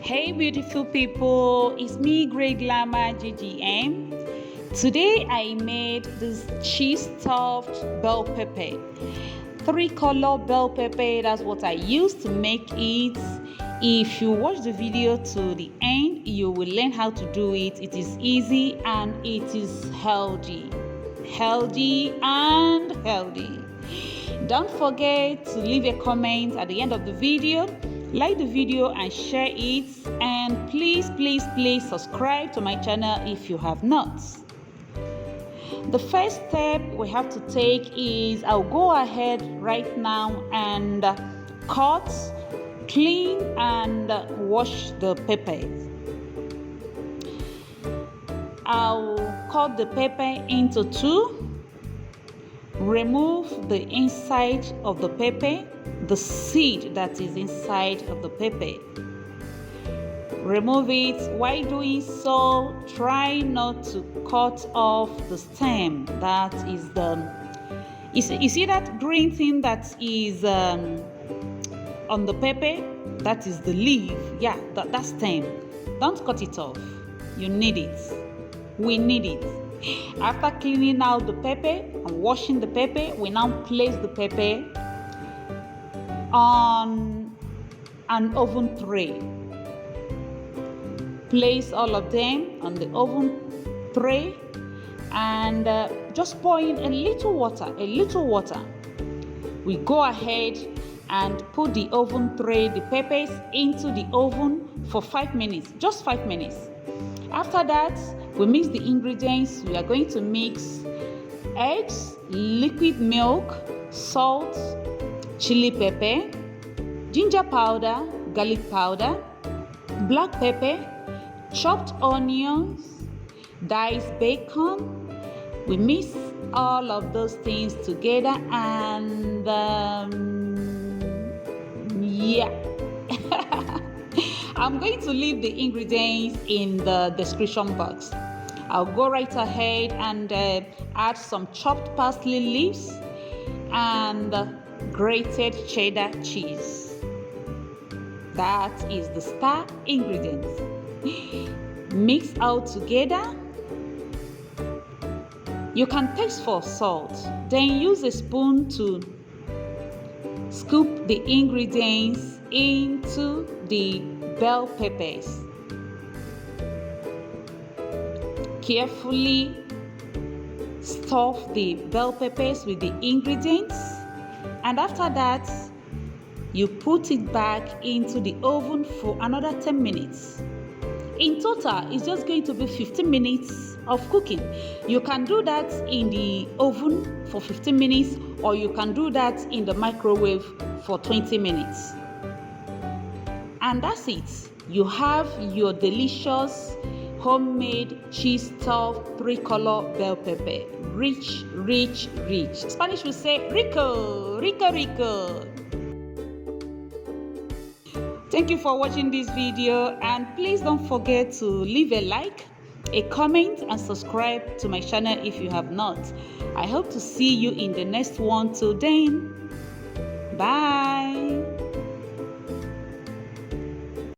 Hey beautiful people, it's me Greyglamma GGM. Today I made this cheese stuffed bell pepper. 3-color bell pepper, that's what I used to make it. If you watch the video to the end, you will learn how to do it. It is easy and it is healthy. Healthy and healthy. Don't forget to leave a comment at the end of the video. Like the video and share it, and please subscribe to my channel if you have not. The first step we have to take is I'll go ahead right now and cut, clean and wash the peppers. I'll cut the pepper into two. Remove the inside of the pepper, the seed that is inside of the pepper. Remove it. While doing so, try not to cut off the stem. That is you see that green thing that is on the pepper? That is the leaf. Yeah, that stem. Don't cut it off. You need it. We need it. After cleaning out the pepper and washing the pepper, we now place the pepper on an oven tray. Place all of them on the oven tray and just pour in a little water. We go ahead and put the oven tray, the peppers into the oven for 5 minutes, just 5 minutes. After that, we mix the ingredients. We are going to mix eggs, liquid milk, salt, chili pepper, ginger powder, garlic powder, black pepper, chopped onions, diced bacon. We mix all of those things together and yeah. I'm going to leave the ingredients in the description box. I'll go right ahead and add some chopped parsley leaves and grated cheddar cheese. That is the star ingredient. Mix all together. You can taste for salt. Then use a spoon to scoop the ingredients into the bell peppers. Carefully stuff the bell peppers with the ingredients, and after that you put it back into the oven for another 10 minutes. In total, it's just going to be 15 minutes of cooking. You can do that in the oven for 15 minutes, or you can do that in the microwave for 20 minutes. And that's it. You have your delicious homemade cheese stuffed 3-color bell pepper. Rich. Spanish will say rico. Thank you for watching this video, and please don't forget to leave a like, a comment and subscribe to my channel if you have not. I hope to see you in the next one. Till then, bye.